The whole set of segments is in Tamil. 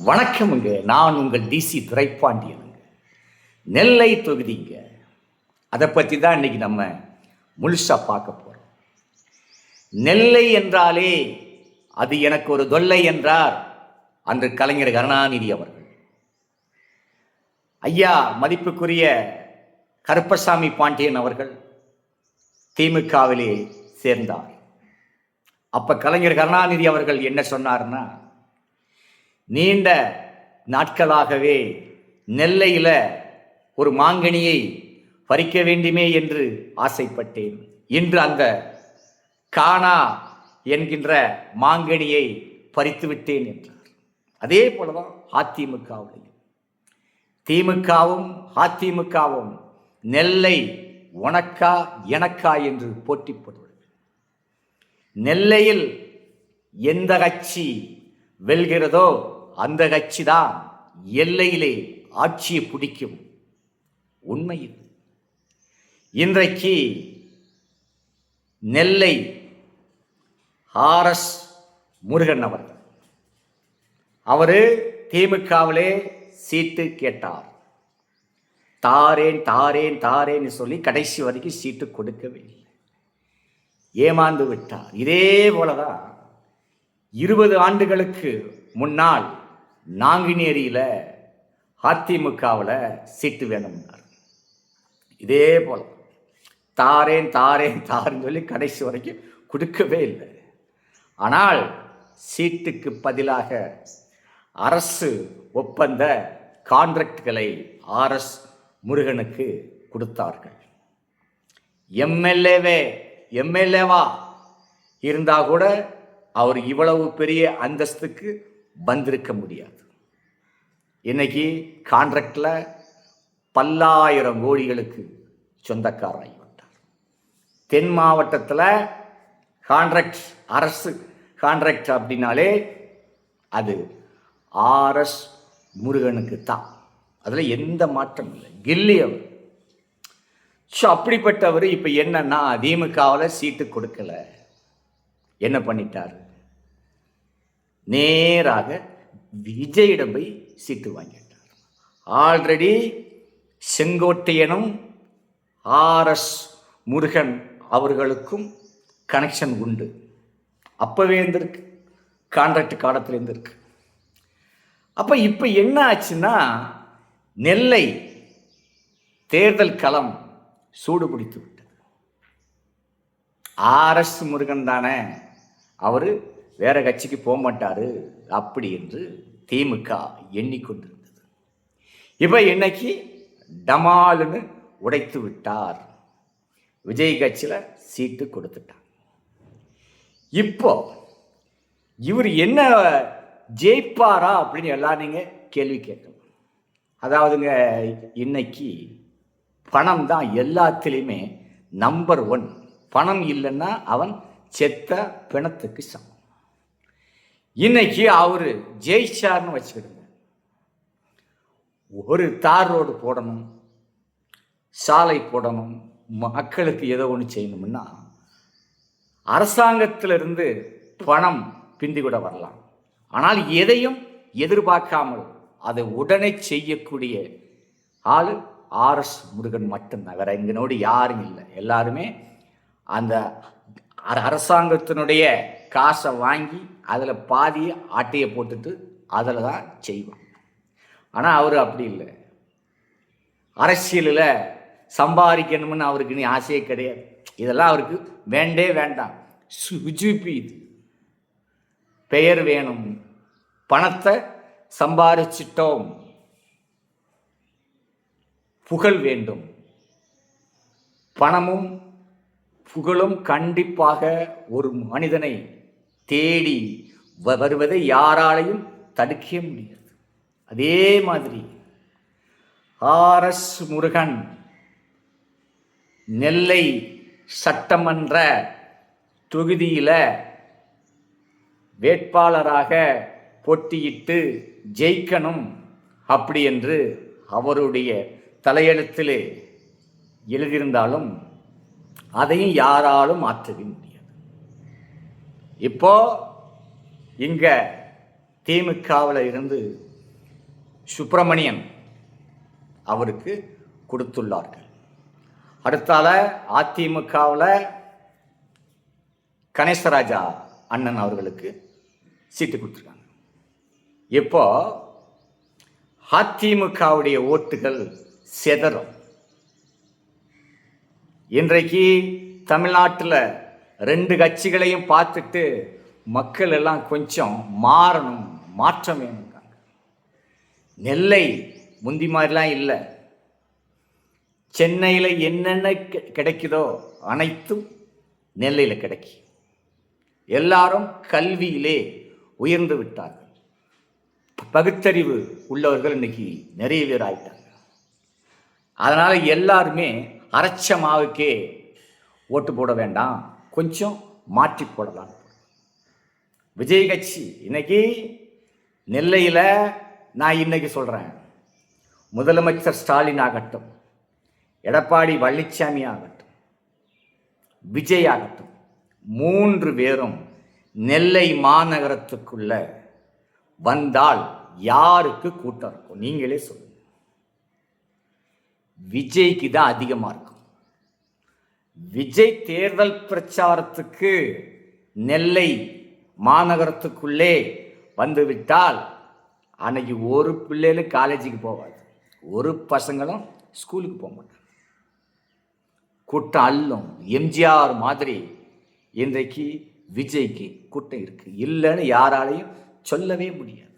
வணக்கமுங்க. நான் உங்கள் டிசி துரைப்பாண்டியனுங்க. நெல்லை தொகுதிங்க. அதை பற்றி தான் இன்னைக்கு நம்ம முழுசா பார்க்க போகிறோம். நெல்லை என்றாலே அது எனக்கு ஒரு தொல்லை என்றார் அன்று கலைஞர் கருணாநிதி அவர்கள். ஐயா மதிப்புக்குரிய கருப்பசாமி பாண்டியன் அவர்கள் திமுகவிலே சேர்ந்தார். அப்ப கலைஞர் கருணாநிதி அவர்கள் என்ன சொன்னார்னா, நீண்ட நாட்களாகவே நெல்லையில ஒரு மாங்கனியை பறிக்க வேண்டுமே என்று ஆசைப்பட்டேன். இன்று அந்த காணா என்கின்ற மாங்கனியை பறித்து விட்டேன் என்றார். அதே போலதான் அதிமுகவுடைய திமுகவும் அதிமுகவும் நெல்லை உனக்கா எனக்கா என்று போட்டிப்படுவது. நெல்லையில் எந்த கட்சி வெல்கிறதோ அந்த கட்சி தான் எல்லையிலே ஆட்சியை பிடிக்கும். உண்மை இது. இன்றைக்கு நெல்லை ஆர்எஸ் முருகன் அவரு திமுகவிலே சீட்டு கேட்டார். தாரேன் தாரேன் தாரேன்னு சொல்லி கடைசி வரைக்கும் சீட்டு கொடுக்கவே இல்லை. ஏமாந்து விட்டார். இதே போலதான் 20 ஆண்டுகளுக்கு முன்னால் நாங்குநேரியில் அதிமுகவில் சீட்டு வேணும்னார். இதே போல தாரேன் தாரேன் தாரேன்னு சொல்லி கடைசி வரைக்கும் கொடுக்கவே இல்லை. ஆனால் சீட்டுக்கு பதிலாக அரசு ஒப்பந்த கான்ட்ராக்டுகளை ஆர்எஸ் முருகனுக்கு கொடுத்தார்கள். எம்எல்ஏவா இருந்தா கூட அவர் இவ்வளவு பெரிய அந்தஸ்துக்கு வந்திருக்க முடியாது. இன்னைக்கு கான்ட்ராக்ட்ல பல்லாயிரம் கோடிகளுக்கு சொந்தக்காராகிவிட்டார். தென் மாவட்டத்தில் கான்ட்ராக்ட், அரசு கான்ட்ராக்ட் அப்படின்னாலே அது ஆர்எஸ் முருகனுக்கு தான். அதில் எந்த மாற்றம் இல்லை. கில்லி அவர். ஸோ அப்படிப்பட்டவர் இப்போ என்னன்னா, திமுகவில் சீட்டு கொடுக்கல. என்ன பண்ணிட்டார்? நேராக விஜயிடம் போய் சீட்டு வாங்கிட்டார். ஆல்ரெடி செங்கோட்டையனும் ஆர்எஸ் முருகன் அவர்களுக்கும் கனெக்ஷன் உண்டு. அப்பவே இருந்திருக்கு, கான்ட்ராக்ட் காலத்தில் இருந்திருக்கு. அப்ப இப்ப என்ன ஆச்சுன்னா, நெல்லை தேர்தல் களம் சூடு பிடித்து விட்டது. ஆர்எஸ் முருகன் தானே, அவரு வேற கட்சிக்கு போக மாட்டாரு அப்படி என்று திமுக எண்ணிக்கொண்டிருந்தது. இப்ப இன்னைக்கு டமாலுன்னு உடைத்து விட்டார். விஜய் கட்சியில சீட்டு கொடுத்துட்டார். இப்போ இவர் என்ன ஜெயிப்பாரா அப்படின்னு எல்லாம் நீங்க கேள்வி கேட்கலாம். அதாவதுங்க, இன்னைக்கு பணம் தான் எல்லாத்திலையுமே நம்பர் 1. பணம் இல்லைன்னா அவன் செத்த பிணத்துக்கு சமம். இன்னைக்கு அவரு ஜெயிச்சார்னு வச்சுக்கிடுங்க, ஒரு தார் ரோடு போடணும், சாலை போடணும், மக்களுக்கு ஏதோ ஒன்று செய்யணும்னா அரசாங்கத்திலிருந்து பணம் பிந்தி கூட வரலாம். ஆனால் எதையும் எதிர்பார்க்காமல் அதை உடனே செய்யக்கூடிய ஆளு ஆர்எஸ் முருகன் மட்டும்தான். வேற எங்கனோடு யாரும் இல்லை. எல்லாருமே அந்த அரசாங்கத்தினுடைய காசை வாங்கி அதில் பாதியை ஆட்டையை போட்டுட்டு அதில் தான் செய்வான். ஆனால் அவர் அப்படி இல்லை. அரசியலில் சம்பாதிக்கணும்னு அவருக்கு நீ ஆசையே கிடையாது. இதெல்லாம் அவருக்கு வேண்டே வேண்டாம். சுஜிபி இது பெயர் வேணும், பணத்தை சம்பாதிச்சிட்டோம், புகழ் வேண்டும். பணமும் புகழும் கண்டிப்பாக ஒரு மனிதனை தேடி வருவதை யாராலையும் தடுக்க முடியாது. அதே மாதிரி ஆர்எஸ் முருகன் நெல்லை சட்டமன்ற தொகுதியில வேட்பாளராக போட்டியிட்டு ஜெயிக்கணும் அப்படி என்று அவருடைய தலையெழுத்திலே எழுதியிருந்தாலும் அதையும் யாராலும் மாற்றவே முடியாது. இப்போ இங்க திமுகவில் இருந்து சுப்பிரமணியன் அவருக்கு கொடுத்துள்ளார்கள். அடுத்தால அதிமுகவில் கணேசராஜா அண்ணன் அவர்களுக்கு சீட்டு கொடுத்துருக்காங்க. இப்போ அதிமுகவுடைய ஓட்டுகள் செதறும். இன்றைக்கு தமிழ்நாட்டில் 2 கட்சிகளையும் பார்த்துட்டு மக்கள் எல்லாம் கொஞ்சம் மாறணும், மாற்றம் வேணுங்கிறாங்க. நெல்லை முந்தி மாதிரிலாம் இல்லை. சென்னையில் என்னென்ன கிடைக்குதோ அனைத்தும் நெல்லையில் கிடைக்கும். எல்லாரும் கல்வியிலே உயர்ந்து விட்டார்கள். பகுத்தறிவு உள்ளவர்கள் இன்னைக்கு நிறைய பேர் ஆயிட்டாங்க. அதனால் எல்லாருமே அரைச்ச மாவுக்கே ஓட்டு போட வேண்டாம், கொஞ்சம் மாற்றி போடலாம். விஜய் கட்சி இன்னைக்கு நெல்லையில் நான் இன்னைக்கு சொல்கிறேன், முதலமைச்சர் ஸ்டாலின் ஆகட்டும், எடப்பாடி பழனிசாமி ஆகட்டும், விஜய் ஆகட்டும், 3 பேரும் நெல்லை மாநகரத்துக்குள்ள வந்தால் யாருக்கு கூட்டம் இருக்கும்? நீங்களே சொல்லுங்க. விஜய்க்கு தான் அதிகமாக இருக்கும். விஜய் தேர்தல் பிரச்சாரத்துக்கு நெல்லை மாநகரத்துக்குள்ளே வந்துவிட்டால் அன்னைக்கு ஒரு பிள்ளைகளும் காலேஜுக்கு போகாது, ஒரு பசங்களும் ஸ்கூலுக்கு போக மாட்டாங்க. கூட்டம் அள்ளும். எம்ஜிஆர் மாதிரி இன்றைக்கு விஜய்க்கு கூட்டம் இருக்கு, இல்லைன்னு யாராலையும் சொல்லவே முடியாது.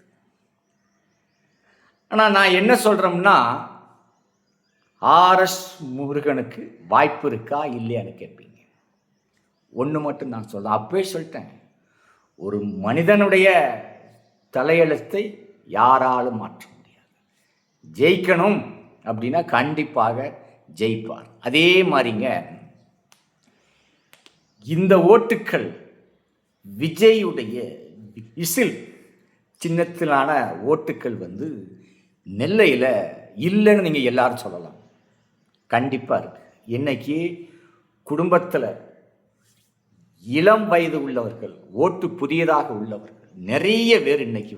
ஆனால் நான் என்ன சொல்கிறோம்னா, RS முருகனுக்கு வாய்ப்பு இருக்கா இல்லையான்னு கேட்பீங்க. ஒன்று மட்டும் நான் சொல்கிறேன், அப்பவே சொல்லிட்டேன், ஒரு மனிதனுடைய தலையெழுத்தை யாராலும் மாற்ற முடியாது. ஜெயிக்கணும் அப்படின்னா கண்டிப்பாக ஜெயிப்பார். அதே மாதிரிங்க இந்த ஓட்டுக்கள் விஜயுடைய இசில் சின்னத்திலான ஓட்டுக்கள் நெல்லையில் இல்லைன்னு நீங்கள் எல்லாரும் சொல்லலாம். கண்டிப்பாக இருக்கு. இன்னைக்கு குடும்பத்தில் இளம் வயது உள்ளவர்கள், ஓட்டு புதியதாக உள்ளவர்கள் நிறைய பேர் இன்னைக்கு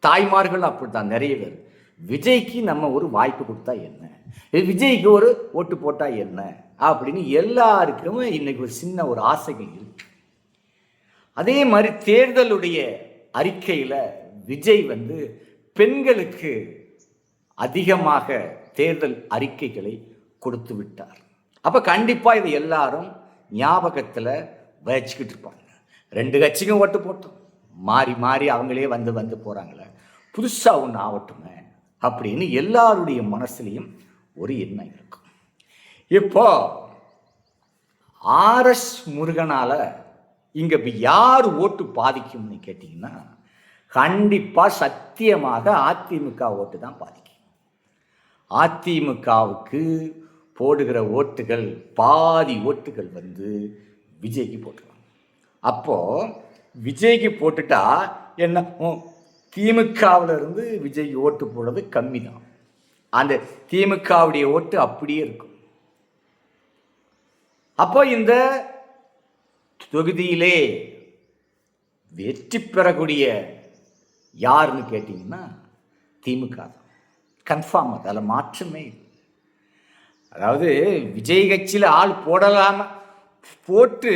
தாய்மார்கள் அப்படித்தான் நிறைய பேர் விஜய்க்கு நம்ம ஒரு வாய்ப்பு கொடுத்தா என்ன, விஜய்க்கு ஒரு ஓட்டு போட்டால் என்ன அப்படின்னு எல்லாருக்குமே இன்னைக்கு ஒரு சின்ன ஒரு ஆசைகள் இருக்கு. அதே மாதிரி தேர்தலுடைய அறிக்கையில் விஜய் பெண்களுக்கு அதிகமாக தேர்தல் அறிக்கைகளை கொடுத்து விட்டார். அப்போ கண்டிப்பாக இதை எல்லாரும் ஞாபகத்தில் வச்சுக்கிட்டு இருப்பாங்க. 2 கட்சிக்கும் ஓட்டு போட்டோம், மாறி மாறி அவங்களே வந்து போகிறாங்களே, புதுசாக ஒன்று ஆகட்டுமே அப்படின்னு எல்லாருடைய மனசுலையும் ஒரு எண்ணம் இருக்கும். இப்போ RS முருகனால இங்கே யார் ஓட்டு பாதிக்கும்னு கேட்டிங்கன்னா, கண்டிப்பாக சத்தியமாக அதிமுக ஓட்டு தான் பாதிக்கும். அதிமுகவுக்கு போடுகிற ஓட்டுகள் பாதி ஓட்டுகள் விஜய்க்கு போட்டுருவாங்க. அப்போது விஜய்க்கு போட்டுட்டா என்ன, திமுகவில் இருந்து விஜய் ஓட்டு போடுறது கம்மி தான். அந்த திமுகவுடைய ஓட்டு அப்படியே இருக்கும். அப்போ இந்த தொகுதியிலே வெற்றி பெறக்கூடிய யாருன்னு கேட்டிங்கன்னா திமுக தான். கன்ஃபார்ம், அதில் மாற்றமே இல்லை. அதாவது விஜய் கட்சியில் ஆள் போடலாம போட்டு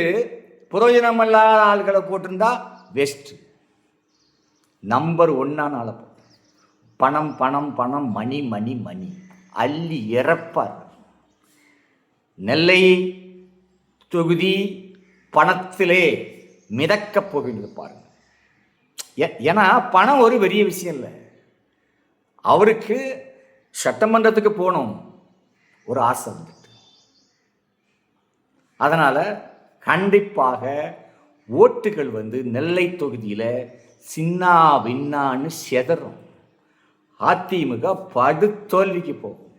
பிரயோஜனம் இல்லாத ஆள்களை போட்டிருந்தா வேஸ்ட்டு. நம்பர் 1 ஆளை போட்டு பணம் பணம் பணம் மணி மணி மணி அள்ளி இறப்பார். நெல்லை தொகுதி பணத்திலே மிதக்கப் போகின்றது பாருங்க. ஏன்னா பணம் ஒரு பெரிய விஷயம் இல்லை. அவருக்கு சட்டமன்றத்துக்கு போகணும் ஒரு ஆசை அதனால் கண்டிப்பாக ஓட்டுகள் நெல்லை தொகுதியில் சின்னா பின்னான்னு செதறும். அதிமுக படுதோல்விக்கு போகும்.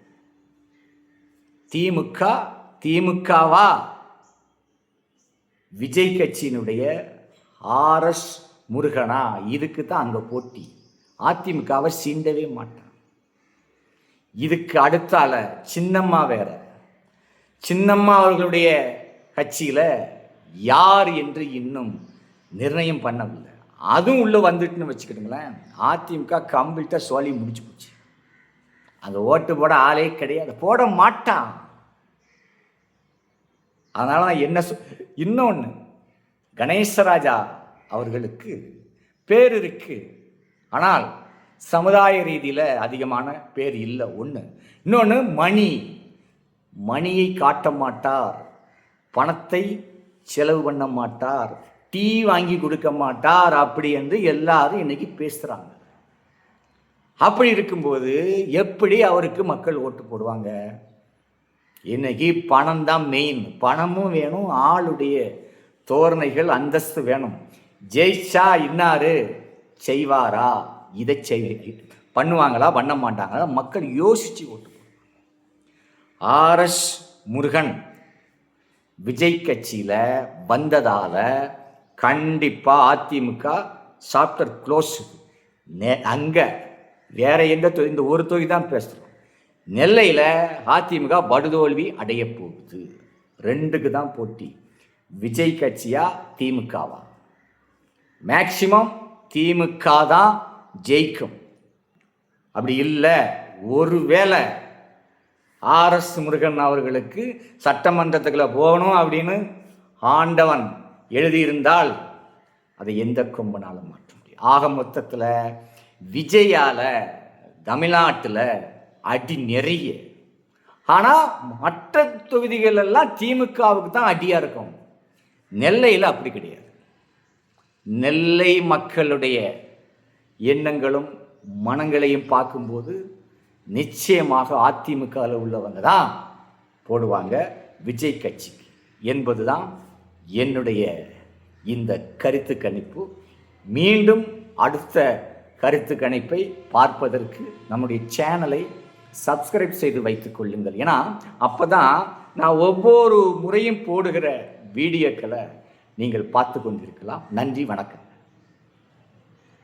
திமுகவா விஜய் கட்சியினுடைய RS முருகனா, இதுக்கு தான் அங்கே போட்டி. அதிமுகவை சீண்டவே மாட்டான். இதுக்கு அடுத்தால சின்னம்மா வேற. சின்னம்மா அவர்களுடைய கட்சியில் யார் என்று இன்னும் நிர்ணயம் பண்ணவில்லை. அதுவும் உள்ளே வந்துட்டுன்னு வச்சுக்கிட்டுங்களேன், அதிமுக கம்ப்ளீட்டாக சொல்லி முடிச்சு போச்சு. அங்கே ஓட்டு போட ஆளே கிடையாது, போட மாட்டான். அதனால தான் என்ன இன்னொன்று, கணேசராஜா அவர்களுக்கு பேர் இருக்கு, ஆனால் சமுதாய ரீதியில் அதிகமான பேர் இல்லை. ஒன்று. இன்னொன்று, மணியை காட்ட மாட்டார், பணத்தை செலவு பண்ண மாட்டார், டீ வாங்கி கொடுக்க மாட்டார், அப்படி என்று எல்லாரும் இன்னைக்கு பேசுகிறாங்க. அப்படி இருக்கும்போது எப்படி அவருக்கு மக்கள் ஓட்டு போடுவாங்க? இன்னைக்கு பணம் தான் மெயின். பணமும் வேணும், ஆளுடைய தோரணைகள் அந்தஸ்து வேணும். ஜெயிச்சா இன்னாரு செய்வாரா, இதை பண்ணுவாங்களா பண்ண மாட்டாங்களா, மக்கள் யோசிச்சு ஓட்டு போடுவாங்க. ஆர்எஸ் முருகன் விஜய் கட்சியில் வந்ததால் கண்டிப்பாக அதிமுக சாப்டர் க்ளோஸ். அங்கே வேற எந்த இந்த ஒரு தொகுதி தான் பேசுகிறோம். நெல்லையில் அதிமுக படுதோல்வி அடைய போகுது. 2க்கு தான் போட்டி. விஜய் கட்சியா திமுகவா? மேக்சிமம் திமுக தான் ஜெயிக்கும். அப்படி இல்லை, ஒருவேளை ஆர்எஸ் முருகன் அவர்களுக்கு சட்டமன்றத்துக்குள்ள போகணும் அப்படின்னு ஆண்டவன் எழுதியிருந்தால் அதை எந்த கொம்பனாலும் மாற்ற முடியும். ஆக மொத்தத்தில் விஜயால் தமிழ்நாட்டில் அடி நிறைய. ஆனால் மற்ற தொகுதிகள் எல்லாம் திமுகவுக்கு தான் அடியாக இருக்கும். நெல்லையில் அப்படி கிடையாது. நெல்லை மக்களுடைய எண்ணங்களும் மனங்களையும் பார்க்கும்போது நிச்சயமாக அதிமுகவில் உள்ளவங்க தான் போடுவாங்க விஜய் கட்சிக்கு என்பது தான் என்னுடைய இந்த கருத்து கணிப்பு. மீண்டும் அடுத்த கருத்து கணிப்பை பார்ப்பதற்கு நம்முடைய சேனலை சப்ஸ்கிரைப் செய்து வைத்துக் கொள்ளுங்கள். ஏன்னா அப்போ தான் நான் ஒவ்வொரு முறையும் போடுகிற வீடியோக்களை நீங்கள் பார்த்து கொண்டிருக்கலாம். நன்றி, வணக்கம்.